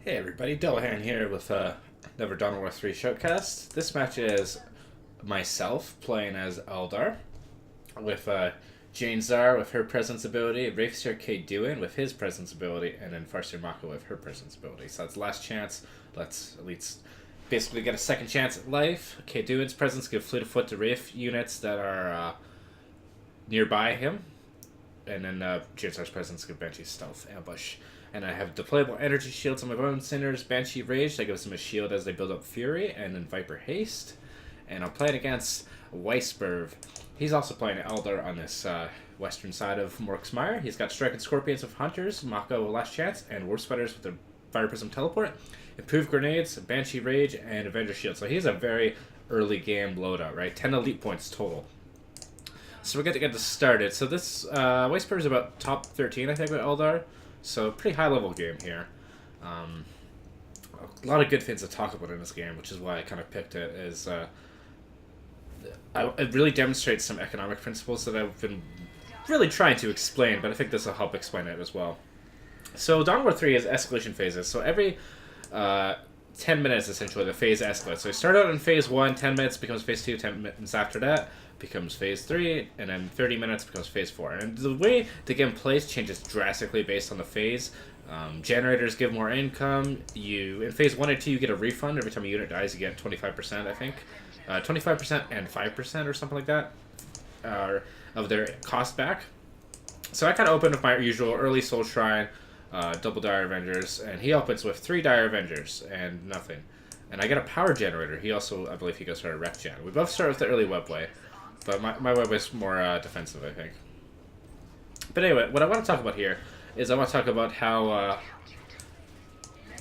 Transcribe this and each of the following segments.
Hey everybody, Dullahan here with another Dawn of War 3 showcast. This match is myself playing as Eldar, with Jane Zar with her presence ability, Wraithsir K. Dewin with his presence ability, and then Farseer Mako with her presence ability. So that's last chance. Let's at least basically get a second chance at life. K. Dewin's presence gives fleet of foot to Wraith units that are nearby him. And then Jane Zar's presence gives Banshee stealth ambush. And I have deployable energy shields on my Bone Sinner's Banshee Rage. That gives them a shield as they build up Fury, and then Viper Haste. And I'm playing against Weissberv. He's also playing Eldar on this western side of Morksmire. He's got Strike and Scorpions with Hunters, Mako Last Chance, and Warp Spiders with the Fire Prism Teleport. Improved Grenades, Banshee Rage, and Avenger Shield. So he's a very early game loadout, right? 10 elite points total. So we're going to get this started. So this Weissberv is about top 13, I think, with Eldar. So pretty high level game here. A lot of good things to talk about in this game, which is why I kind of picked it. It really demonstrates some economic principles that I've been really trying to explain, but I think this will help explain it as well. So Dawn of War 3 is escalation phases. So every 10 minutes, essentially, the phase escalates. So you start out in phase 1, 10 minutes becomes phase 2, 10 minutes after that becomes phase 3, and then 30 minutes becomes phase 4. And the way the game plays changes drastically based on the phase. Generators give more income. In phase 1 and 2, you get a refund. Every time a unit dies, you get 25%, I think. 25% and 5% or something like that of their cost back. So I kind of opened with my usual early Soul Shrine, double Dire Avengers, and he opens with 3 Dire Avengers and nothing. And I get a power generator. He also, I believe he goes for a Rec Gen. We both start with the early Webway, but my Webway is more defensive, I think. But anyway, what I want to talk about here is I want to talk about how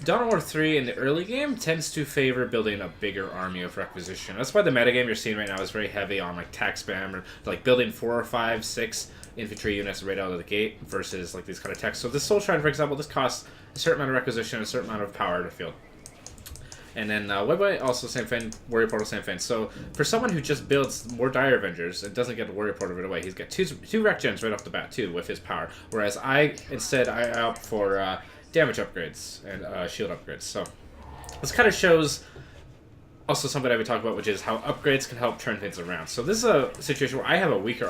Dawn of War 3 in the early game tends to favor building a bigger army of requisition. That's why the metagame you're seeing right now is very heavy on like tax spam or like building 4 or 5, 6 infantry units right out of the gate versus like these kind of techs. So this Soul Shrine, for example, this costs a certain amount of requisition, a certain amount of power to field. And then Webway, also same thing. Warrior Portal, same thing. So for someone who just builds more Dire Avengers and doesn't get a Warrior Portal right away, he's got two Rec Gens right off the bat, too, with his power. Whereas I opt for damage upgrades and shield upgrades. So this kind of shows also something I've been talking about, which is how upgrades can help turn things around. So this is a situation where I have a weaker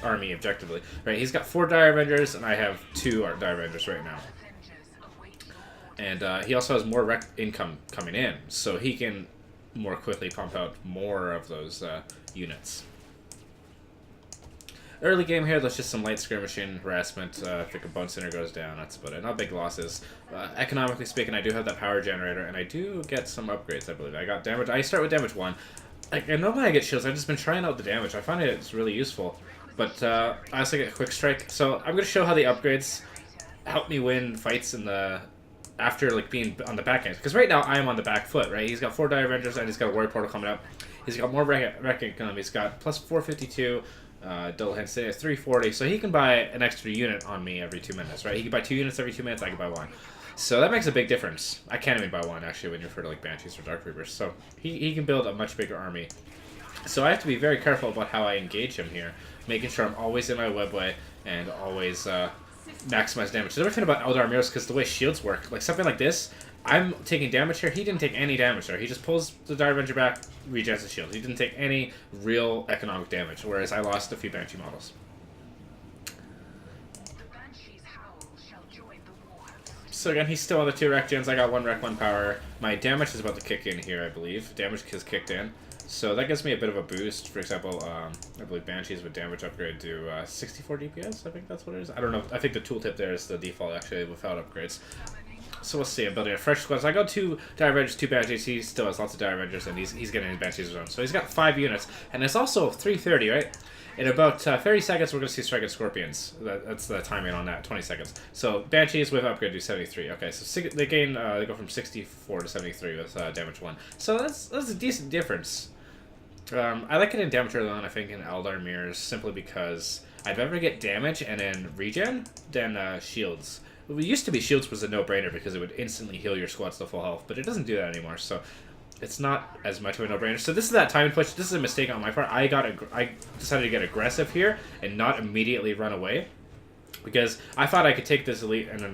army objectively. Right? He's got 4 Dire Avengers, and I have 2 Dire Avengers right now. And he also has more rec income coming in, so he can more quickly pump out more of those units. Early game here, there's just some light skirmishing, harassment. I think a Bone Sinner goes down, that's about it. Not big losses. Economically speaking, I do have that power generator, and I do get some upgrades, I believe. I got damage. I start with damage 1. I normally I get shields, I've just been trying out the damage. I find it's really useful. But I also get quick strike. So I'm going to show how the upgrades help me win fights in the... after like being on the back end, because right now I am on the back foot, right? He's got 4 Dire Avengers and he's got a Warrior Portal coming up. He's got more rec income. He's got plus 452, Dullahan City at 340, so he can buy an extra unit on me every 2 minutes, right? He can buy 2 units every 2 minutes. I can buy 1, so that makes a big difference. I can't even buy 1 actually when you refer to like Banshees or Dark Reapers. So he can build a much bigger army. So I have to be very careful about how I engage him here, making sure I'm always in my Webway and always maximize damage. The other thing about Eldar Mirrors, because the way shields work, like something like this, I'm taking damage here. He didn't take any damage there. He just pulls the Dire Avenger back, regens the shield. He didn't take any real economic damage, whereas I lost a few Banshee models. So again, he's still on the 2 Rec Gens. I got 1 Rec, 1 power. My damage is about to kick in here, I believe. Damage has kicked in. So that gives me a bit of a boost. For example, I believe Banshees with damage upgrade do 64 DPS. I think that's what it is. I don't know. I think the tooltip there is the default, actually, without upgrades. So we'll see. I'm building a fresh squad. So I got 2 Dire Avengers, 2 Banshees. He still has lots of Dire Avengers, and he's getting his Banshees as well. So he's got 5 units. And it's also 3:30, right? In about 30 seconds, we're going to see Strike and Scorpions. That's the timing on that, 20 seconds. So Banshees with upgrade do 73. Okay, so they go from 64 to 73 with damage 1. So that's a decent difference. I like getting damage early on, I think, in Eldar Mirrors, simply because I'd rather get damage and then regen than shields. It used to be shields was a no-brainer because it would instantly heal your squads to full health, but it doesn't do that anymore, so it's not as much of a no-brainer. So this is that time push. This is a mistake on my part. I decided to get aggressive here and not immediately run away, because I thought I could take this elite and then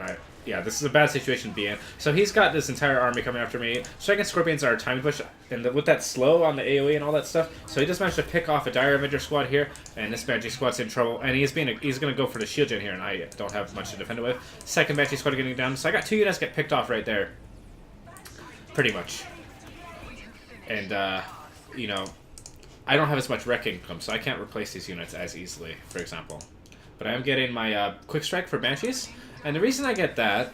yeah, this is a bad situation to be in. So he's got this entire army coming after me. Striking Scorpions are a timing push, and with that slow on the AoE and all that stuff, so he just managed to pick off a Dire Avenger squad here, and this Banshee squad's in trouble, and he's going to go for the shield gen here, and I don't have much to defend it with. Second Banshee squad getting down, so I got 2 units get picked off right there. Pretty much. And, you know, I don't have as much wreck income, so I can't replace these units as easily, for example. But I am getting my Quick Strike for Banshees, and the reason I get that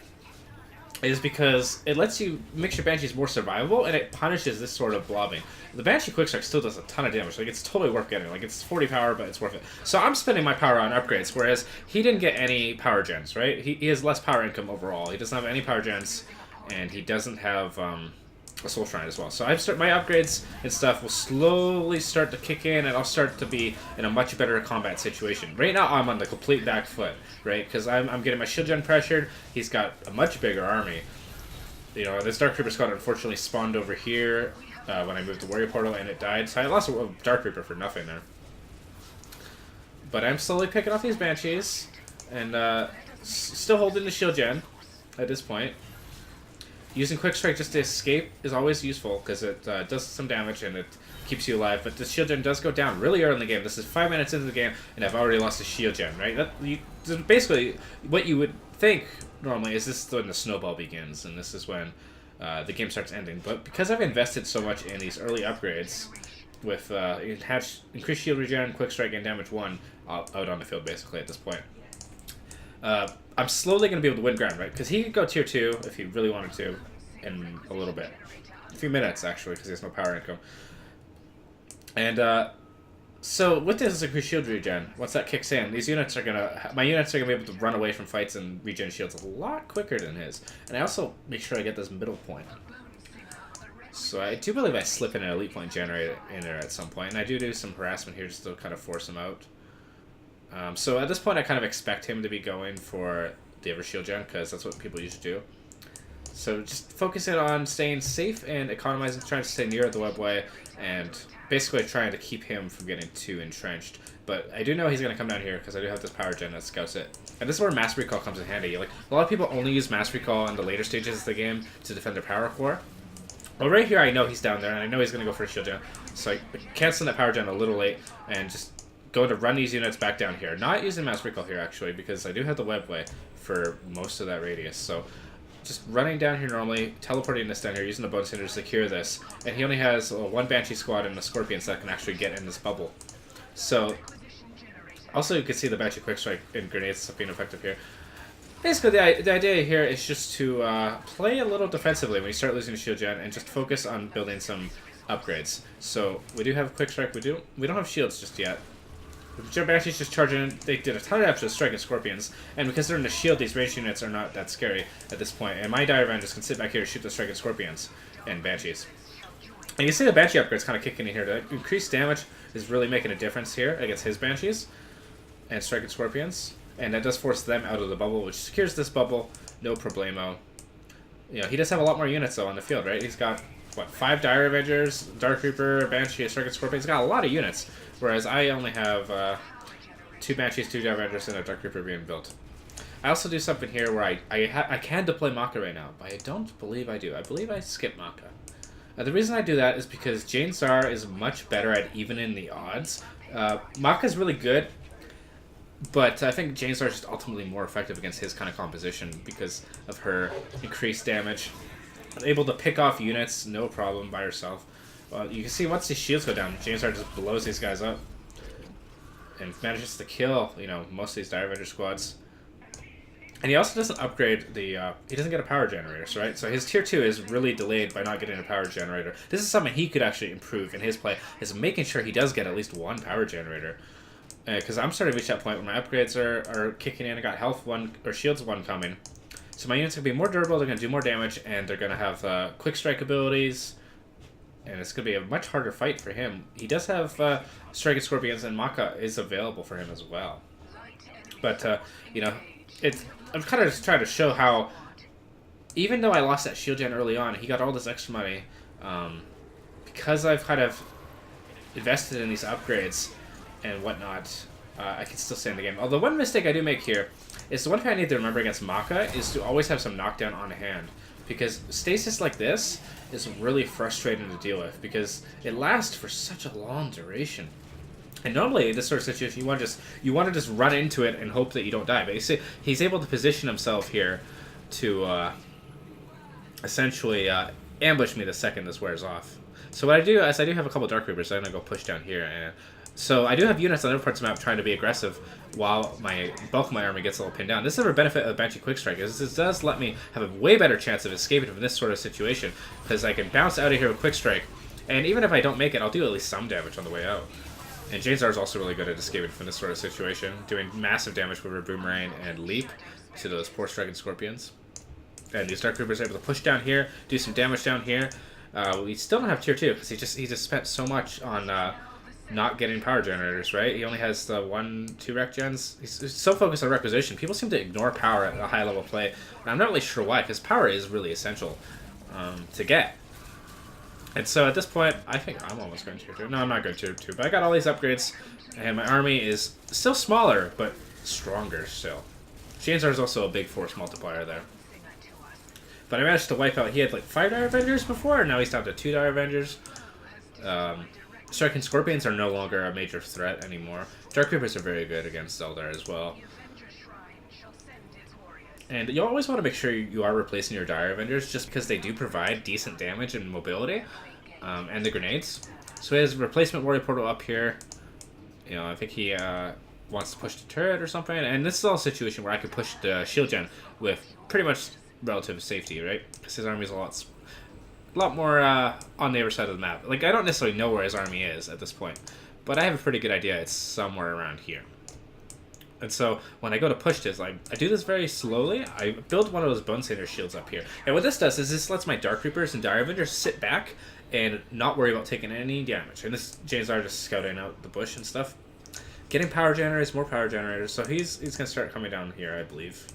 is because it lets you make your Banshees more survivable, and it punishes this sort of blobbing. The Banshee Quick Strike still does a ton of damage, like it's totally worth getting. Like it's 40 power, but it's worth it. So I'm spending my power on upgrades, whereas he didn't get any power gens, right? He has less power income overall. He doesn't have any power gens, and he doesn't have a Soul Shrine as well. So my upgrades and stuff will slowly start to kick in, and I'll start to be in a much better combat situation. Right now, I'm on the complete back foot, right? Because I'm getting my shield gen pressured. He's got a much bigger army. You know, this Dark Reaper squad unfortunately spawned over here when I moved the Warrior Portal, and it died. So I lost a Dark Reaper for nothing there. But I'm slowly picking off these Banshees, and still holding the shield gen at this point. Using Quick Strike just to escape is always useful, because it does some damage and it keeps you alive, but the shield gen does go down really early in the game. This is 5 minutes into the game, and I've already lost a shield gen, right? Basically, what you would think normally is this is when the snowball begins, and this is when the game starts ending. But because I've invested so much in these early upgrades, with increased shield regen, Quick Strike, and damage 1 out on the field, basically, at this point. I'm slowly going to be able to win ground, right? Because he could go tier 2 if he really wanted to in a little bit. A few minutes, actually, because he has no power income. And, so with this increased shield regen, once that kicks in, my units are going to be able to run away from fights and regen shields a lot quicker than his. And I also make sure I get this middle point. So I do believe I slip in an elite point generator in there at some point. And I do some harassment here just to kind of force him out. So at this point, I kind of expect him to be going for the Ever Shield Gen, because that's what people usually do. So just focusing on staying safe and economizing, trying to stay near the webway, and basically trying to keep him from getting too entrenched. But I do know he's going to come down here, because I do have this power gen that scouts it. And this is where Mass Recall comes in handy. Like, a lot of people only use Mass Recall in the later stages of the game to defend their power core. Well, right here, I know he's down there, and I know he's going to go for a shield gen. So I cancel that power gen a little late, and just going to run these units back down here. Not using Mass Recall here, actually, because I do have the webway for most of that radius. So just running down here normally, teleporting this down here, using the bonus ender to secure this. And he only has one Banshee squad and the Scorpions that can actually get in this bubble. So, also you can see the Banshee Quick Strike and grenades being effective here. Basically, the idea here is just to play a little defensively when you start losing the shield gen, and just focus on building some upgrades. So we do have Quick Strike. We don't have shields just yet. The Banshees just charging in. They did a ton of damage to striking Scorpions, and because they're in the shield, these ranged units are not that scary at this point. And my Dire Avengers can sit back here and shoot the striking Scorpions and Banshees. And you see the Banshee upgrades kind of kicking in here. The increased damage is really making a difference here against his Banshees and striking Scorpions. And that does force them out of the bubble, which secures this bubble, no problemo. You know, he does have a lot more units, though, on the field, right? He's got, what, 5 Dire Avengers, Dark Reaper, Banshee, striking Scorpion. He's got a lot of units, whereas I only have 2 Banshees, 2 Dire Avengers, and a Dark Reaper being built. I also do something here where I can deploy Maka right now, but I don't believe I do. I believe I skip Maka. The reason I do that is because Jane Czar is much better at evening the odds. Maka's really good, but I think Jane Czar is just ultimately more effective against his kind of composition because of her increased damage. Able to pick off units, no problem, by herself. You can see once the shields go down, Jane Czar just blows these guys up. And manages to kill, you know, most of these Dire Avenger squads. And he also doesn't upgrade the, he doesn't get a power generator, right? So his tier 2 is really delayed by not getting a power generator. This is something he could actually improve in his play, is making sure he does get at least 1 power generator. Because I'm starting to reach that point where my upgrades are kicking in. I got health 1, or shields 1 coming. So my units are going to be more durable, they're going to do more damage, and they're going to have quick strike abilities. And it's going to be a much harder fight for him. He does have striking Scorpions, and Maka is available for him as well. But, you know, I'm kind of just trying to show how, even though I lost that shield gen early on, he got all this extra money. Because I've kind of invested in these upgrades and whatnot, I can still stay in the game. Although one mistake I do make here is the one thing I need to remember against Maka is to always have some knockdown on hand. Because stasis like this is really frustrating to deal with because it lasts for such a long duration. And normally, in this sort of situation, you want to just run into it and hope that you don't die. But you see, he's able to position himself here to essentially ambush me the second this wears off. So what I do is I do have a couple Dark Reapers. I'm gonna go push down here, and so I do have units on other parts of the map trying to be aggressive while my bulk of my army gets a little pinned down. This is a benefit of Banshee Quick Strike is this does let me have a way better chance of escaping from this sort of situation because I can bounce out of here with Quick Strike, and even if I don't make it, I'll do at least some damage on the way out. And Jane'Zar is also really good at escaping from this sort of situation, doing massive damage with her Boomerang and Leap to those poor Striking Scorpions. And these Dark Reapers are able to push down here, do some damage down here. We still don't have tier 2 because he just spent so much on not getting power generators, right? He only has the 1-2 rec gens. He's so focused on requisition. People seem to ignore power at a high level play, and I'm not really sure why, because power is really essential to get. And so at this point, I think I'm almost going tier 2. No, I'm not going tier 2, but I got all these upgrades, and my army is still smaller, but stronger still. Jane'Zar is also a big force multiplier there. But I managed to wipe out, he had like 5 Dire Avengers before, and now he's down to 2 Dire Avengers. Striking Scorpions are no longer a major threat anymore. Dark Reapers are very good against Eldar as well. And you always want to make sure you are replacing your Dire Avengers just because they do provide decent damage and mobility, and the grenades. So he has replacement warrior portal up here. You know, I think he wants to push the turret or something. And this is all a situation where I could push the shield gen with pretty much relative safety, right? Because his army is a lot more on the other side of the map. Like, I don't necessarily know where his army is at this point, but I have a pretty good idea it's somewhere around here. And so when I go to push this, I do this very slowly. I build one of those Bone Sander shields up here. And what this does is this lets my Dark Reapers and Dire Avengers sit back and not worry about taking any damage. And this Jane'Zar just scouting out the bush and stuff. Getting power generators, more power generators. So he's gonna start coming down here, I believe.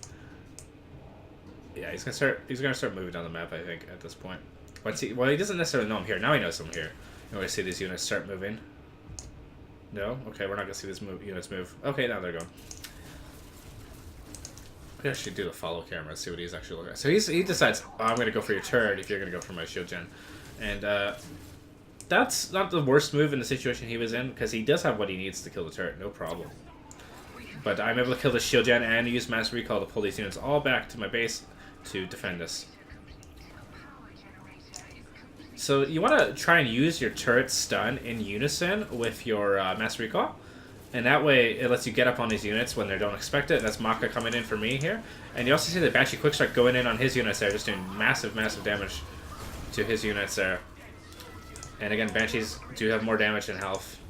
Yeah, he's gonna start moving down the map, I think, at this point. Well, he doesn't necessarily know I'm here. Now he knows I'm here. You want to see these units start moving? No? Okay, we're not going to see these units move. Okay, now they're going. We actually do the follow camera, see what he's actually looking at. So he decides, oh, I'm going to go for your turret if you're going to go for my shield gen. And that's not the worst move in the situation he was in, because he does have what he needs to kill the turret, no problem. But I'm able to kill the shield gen and use mass recall to pull these units all back to my base to defend us. So you want to try and use your turret stun in unison with your mass recall, and that way it lets you get up on these units when they don't expect it. That's Maka coming in for me here, and you also see the Banshee Quick Strike going in on his units there, just doing massive damage to his units there. And again, Banshees do have more damage than health,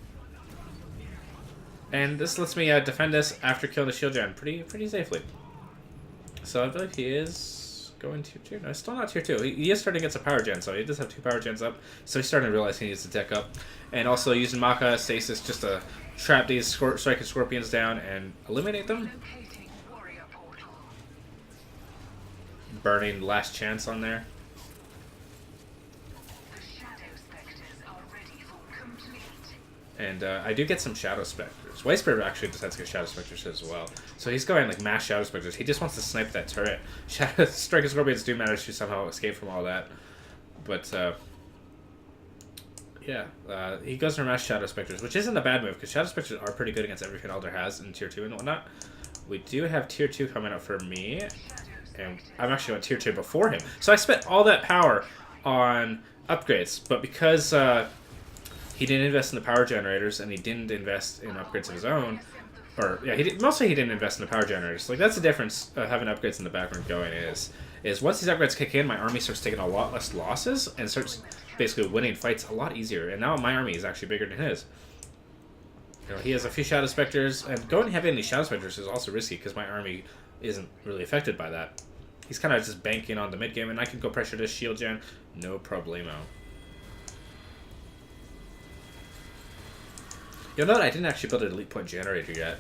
and this lets me defend this after killing the shield gen pretty safely. So I believe he is going tier 2? No, still not tier 2. He is starting to get some power gen, so he does have 2 power gens up. So he's starting to realize he needs to tech up. And also using Maka Stasis just to trap these striking Scorpions down and eliminate them. Burning Last Chance on there. And I do get some Shadow Specters. Weissberv actually decides to get Shadow Specters as well. So he's going like mass Shadow Specters. He just wants to snipe that turret. Striking Scorpions do manage to somehow escape from all that. But, yeah. He goes for mass Shadow Specters, which isn't a bad move, because Shadow Specters are pretty good against everything Eldar has in tier 2 and whatnot. We do have tier 2 coming up for me. And I'm actually on tier 2 before him. So I spent all that power on upgrades. But because he didn't invest in the power generators, and he didn't invest in upgrades of his own. Or, yeah, mostly he didn't invest in the power generators. Like, that's the difference of having upgrades in the background going is once these upgrades kick in, my army starts taking a lot less losses, and starts basically winning fights a lot easier. And now my army is actually bigger than his. You know, he has a few Shadow Specters, and going heavy in these Shadow Specters is also risky, because my army isn't really affected by that. He's kind of just banking on the mid-game, and I can go pressure this shield gen, no problemo. You'll note I didn't actually build an elite point generator yet.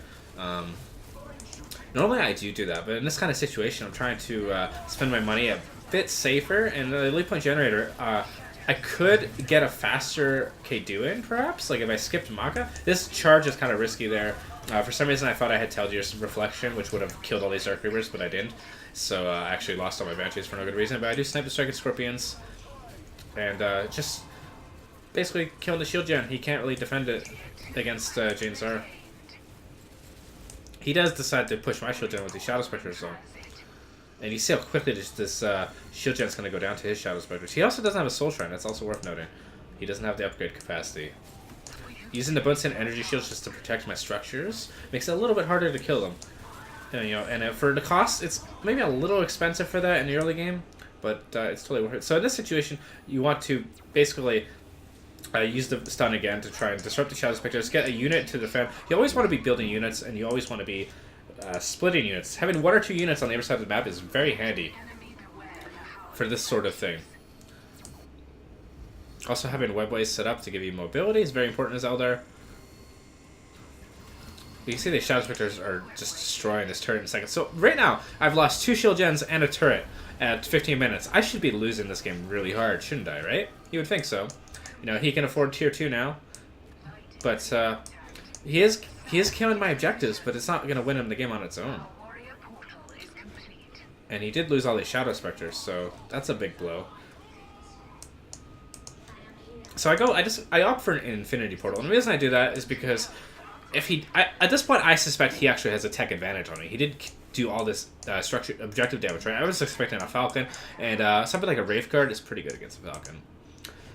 Normally I do that, but in this kind of situation I'm trying to spend my money a bit safer, and the elite point generator, I could get a faster K-Do in, perhaps, like if I skipped Maka. This charge is kind of risky there, For some reason, I thought I had Taldir's Reflection, which would have killed all these Dark Reapers, but I didn't. So I actually lost all my Banshees for no good reason. But I do snipe the Striking Scorpions, and just basically killing the shield gen. He can't really defend it against Jane Zara. He does decide to push my shield gen with the Shadow Specters, though. And you see how quickly this shield gen's going to go down to his Shadow Specters. He also doesn't have a Soul Shrine. That's also worth noting. He doesn't have the upgrade capacity. Using the Bunsen energy shields just to protect my structures makes it a little bit harder to kill them. And for the cost, it's maybe a little expensive for that in the early game, but it's totally worth it. So in this situation, you want to basically use the stun again to try and disrupt the Shadow Specters, get a unit to defend. You always want to be building units, and you always want to be splitting units. Having 1 or 2 units on the other side of the map is very handy for this sort of thing. Also, having webways set up to give you mobility is very important as Eldar. You can see the Shadow Specters are just destroying this turret in a second. So right now, I've lost 2 shield gens and a turret at 15 minutes. I should be losing this game really hard, shouldn't I, right? You would think so. You know, he can afford tier 2 now. But he is killing my objectives, but it's not going to win him the game on its own. And he did lose all these Shadow Specters, so that's a big blow. So I opt for an Infinity Portal, and the reason I do that is because at this point I suspect he actually has a tech advantage on me. He did do all this objective damage, right? I was expecting a Falcon, and something like a Wraith Guard is pretty good against a Falcon.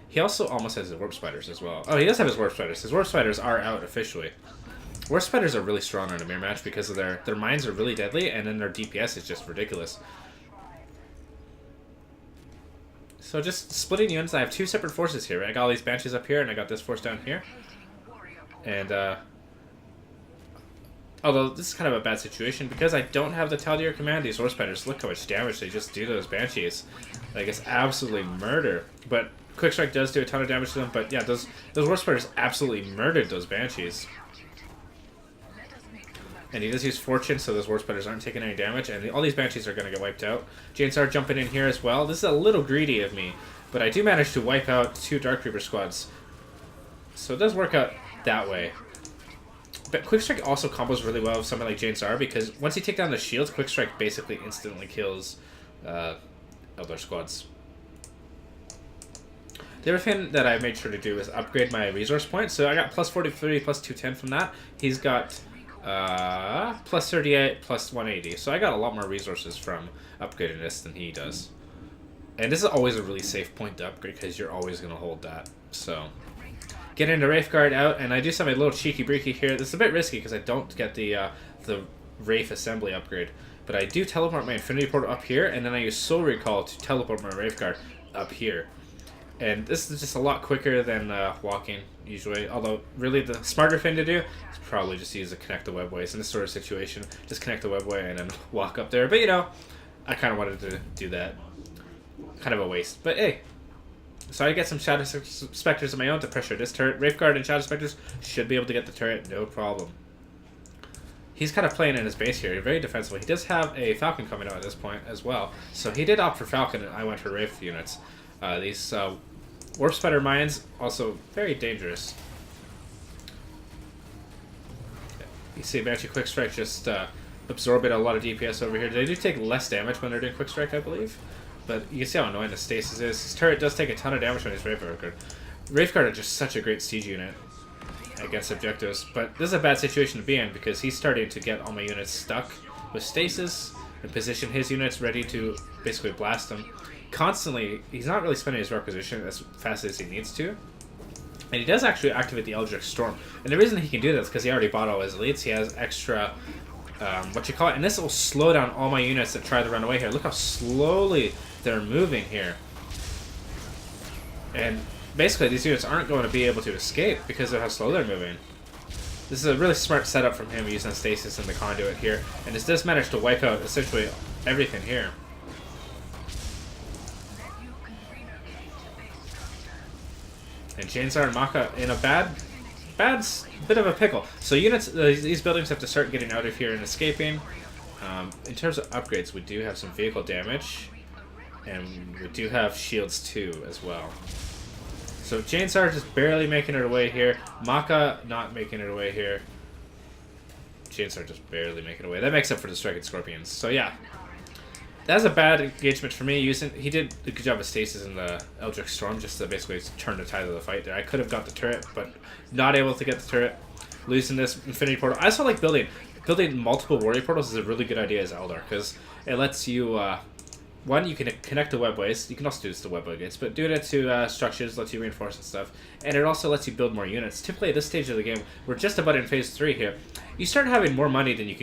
He also almost has his Warp Spiders as well. Oh, he does have his Warp Spiders. His Warp Spiders are out officially. Warp Spiders are really strong on a mirror match because of their mines are really deadly, and then their DPS is just ridiculous. So just splitting units, I have 2 separate forces here. Right? I got all these Banshees up here, and I got this force down here. And, although this is kind of a bad situation, because I don't have the Taldir command, these Warp Spiders, look how much damage they just do to those Banshees. Like, it's absolutely murder. But Quick Strike does do a ton of damage to them, but yeah, those Warp Spiders absolutely murdered those Banshees. And he does use Fortune, so those Warp Spiders aren't taking any damage, and all these Banshees are going to get wiped out. Jane Star jumping in here as well. This is a little greedy of me, but I do manage to wipe out 2 Dark Reaper squads. So it does work out that way. But Quick Strike also combos really well with something like Jane Star, because once you take down the shields, Quick Strike basically instantly kills Eldar squads. The other thing that I made sure to do is upgrade my resource points. So I got plus 43, plus 210 from that. He's got plus 38, plus 180. So I got a lot more resources from upgrading this than he does. And this is always a really safe point to upgrade because you're always going to hold that. So getting the Wraith Guard out, and I do some a little cheeky breaky here. This is a bit risky because I don't get the Wraith Assembly upgrade. But I do teleport my Infinity Portal up here, and then I use Soul Recall to teleport my Wraith Guard up here. And this is just a lot quicker than walking, usually. Although, really, the smarter thing to do is probably just use the connect the webways in this sort of situation. Just connect the webway and then walk up there. But, you know, I kind of wanted to do that. Kind of a waste. But, hey. So I get some Shadow Specters of my own to pressure this turret. Wraith Guard and Shadow Specters should be able to get the turret, no problem. He's kind of playing in his base here. Very defensible. He does have a Falcon coming out at this point as well. So he did opt for Falcon, and I went for Wraith units. These Warp Spider mines, also very dangerous. You see Banshee Quick Strike just absorbing a lot of DPS over here. They do take less damage when they're doing Quick Strike, I believe. But you can see how annoying the stasis is. His turret does take a ton of damage when he's Wraith Guard. Wraith Guard are just such a great siege unit against objectives. But this is a bad situation to be in because he's starting to get all my units stuck with stasis and position his units ready to basically blast them. Constantly, he's not really spending his requisition as fast as he needs to. And he does actually activate the Eldritch Storm. And the reason he can do that is because he already bought all his elites. He has extra, and this will slow down all my units that try to run away here. Look how slowly they're moving here. And basically, these units aren't going to be able to escape because of how slow they're moving. This is a really smart setup from him using stasis and the conduit here. And this does manage to wipe out essentially everything here. And Janzar and Maka in a bad bit of a pickle. So units, these buildings have to start getting out of here and escaping. In terms of upgrades, we do have some vehicle damage, and we do have shields too as well. So Janzar just barely making it away here. Maka not making it away here. Chains are just barely making away. That makes up for the striking Scorpions. So yeah, that's a bad engagement for me. He did a good job of stasis in the Eldritch Storm just to basically turn the tide of the fight there. I could have got the turret, but not able to get the turret. Losing this Infinity Portal. I also like building multiple Warrior Portals is a really good idea as Eldar, because it lets you, one, you can connect to webways. You can also do this to webway gates, but doing it to structures lets you reinforce and stuff. And it also lets you build more units. Typically at this stage of the game, we're just about in phase 3 here, you start having more money than you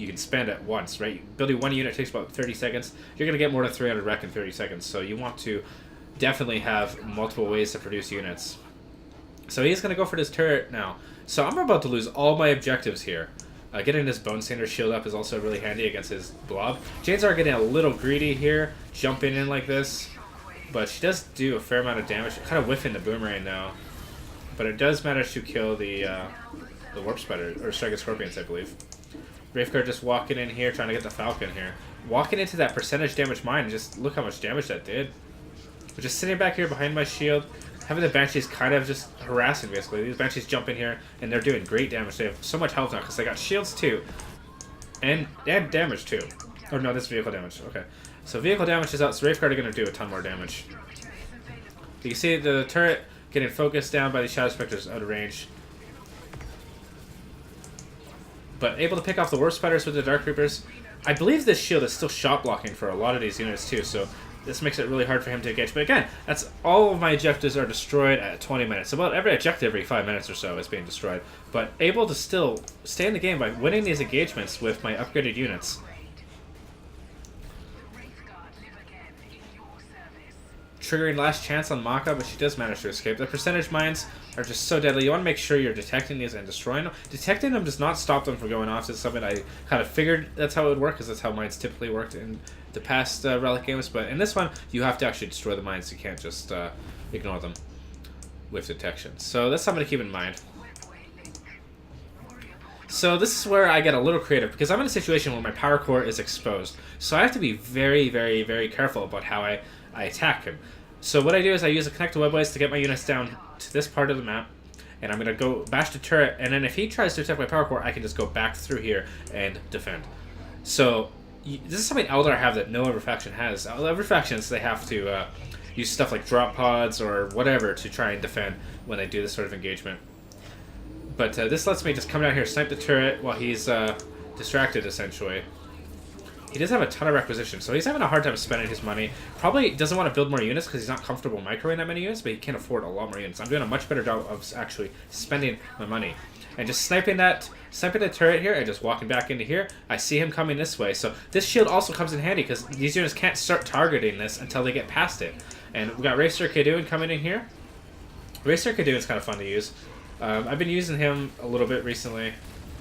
can spend at once, right? Building one unit takes about 30 seconds. You're going to get more than 300 rec in 30 seconds, so you want to definitely have multiple ways to produce units. So he's going to go for this turret now. So I'm about to lose all my objectives here. Getting this Bone Sander shield up is also really handy against his blob. Jane's are getting a little greedy here, jumping in like this. But she does do a fair amount of damage. Kind of whiffing the Boomerang now. But it does manage to kill the Warp Spider, or Striking Scorpions, I believe. Wraithguard just walking in here, trying to get the Falcon here. Walking into that percentage damage mine, and just look how much damage that did. We're just sitting back here behind my shield. Having the Banshees kind of just harassing, basically. These Banshees jump in here, and they're doing great damage. They have so much health now, because they got shields, too. And damage, too. Oh, no, that's vehicle damage. Okay. So vehicle damage is out, so Wraithguard are going to do a ton more damage. You can see the turret getting focused down by the Shadow Specters out of range. But able to pick off the Warp Spiders with the Dark Reapers. I believe this shield is still shot blocking for a lot of these units, too, so this makes it really hard for him to engage. But again, that's all of my objectives are destroyed at 20 minutes. About every objective every 5 minutes or so is being destroyed. But able to still stay in the game by winning these engagements with my upgraded units. Triggering last chance on Maka, but she does manage to escape. The percentage mines are just so deadly. You want to make sure you're detecting these and destroying them. Detecting them does not stop them from going off. It's something I kind of figured that's how it would work, because that's how mines typically worked in the past Relic games. But in this one, you have to actually destroy the mines. You can't just ignore them with detection. So that's something to keep in mind. So this is where I get a little creative, because I'm in a situation where my power core is exposed. So I have to be very, very, very careful about how I attack him. So what I do is I use a connect to webways to get my units down to this part of the map, and I'm going to go bash the turret, and then if he tries to attack my power core, I can just go back through here and defend. So this is something Eldar have that no other faction has. Other factions, they have to use stuff like drop pods or whatever to try and defend when they do this sort of engagement. But this lets me just come down here, snipe the turret while he's distracted, essentially. He does have a ton of requisition, so he's having a hard time spending his money. Probably doesn't want to build more units because he's not comfortable microwaving that many units, but he can't afford a lot more units. I'm doing a much better job of actually spending my money. And just sniping the turret here and just walking back into here. I see him coming this way, so this shield also comes in handy because these units can't start targeting this until they get past it. And we got Racer Kadoon coming in here. Racer Kadoon is kind of fun to use. I've been using him a little bit recently.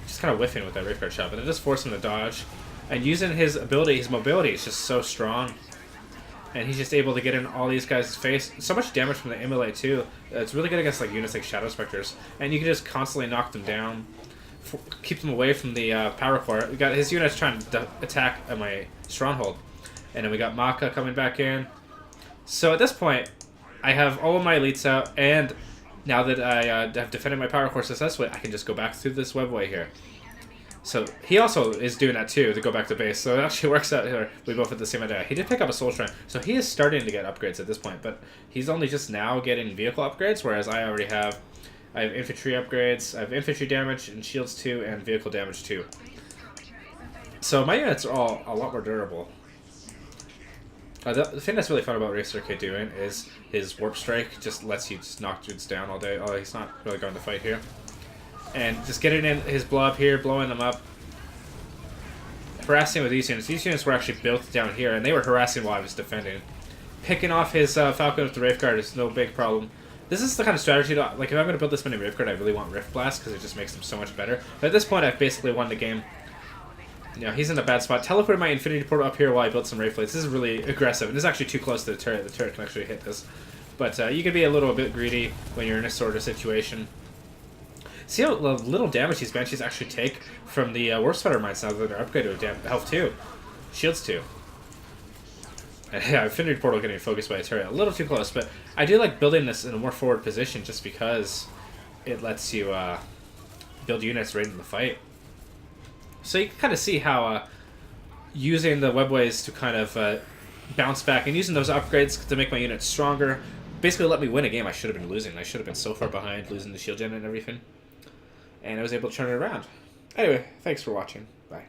Just kind of whiffing with that Wraithguard shot, but it just forced him to dodge. And using his ability, his mobility is just so strong. And he's just able to get in all these guys' face. So much damage from the MLA too. It's really good against like units like Shadow Specters. And you can just constantly knock them down. Keep them away from the power core. We got his units trying to attack at my stronghold. And then we got Maka coming back in. So at this point, I have all of my elites out. And now that I have defended my power core successfully, I can just go back through this webway here. So he also is doing that too, to go back to base. So it actually works out here. We both have the same idea. He did pick up a Soul Shrine, so he is starting to get upgrades at this point. But he's only just now getting vehicle upgrades, whereas I already have... I have infantry upgrades. I have infantry damage and shields too, and vehicle damage too. So my units are all a lot more durable. The thing that's really fun about Racer K doing is his Warp Strike just lets you just knock dudes down all day. Oh, he's not really going to fight here. And just getting in his blob here, blowing them up. Harassing with these units. These units were actually built down here, and they were harassing while I was defending. Picking off his Falcon with the Wraithguard is no big problem. This is the kind of strategy that, like, if I'm going to build this many Wraithguard, I really want Rift Blast, because it just makes them so much better. But at this point, I've basically won the game. You know, he's in a bad spot. Teleported my Infinity Portal up here while I built some Wraith Blades. This is really aggressive, and this is actually too close to the turret. The turret can actually hit this. But you can be a little bit greedy when you're in this sort of situation. See how little damage these Banshees actually take from the Warp Spider mines now that they're upgraded with health too. Shields too. And yeah, Infinity Portal getting focused by a turret. A little too close, but I do like building this in a more forward position just because it lets you build units right in the fight. So you can kind of see how using the webways to kind of bounce back and using those upgrades to make my units stronger basically let me win a game I should have been losing. I should have been so far behind, losing the shield gen and everything. And I was able to turn it around. Anyway, thanks for watching. Bye.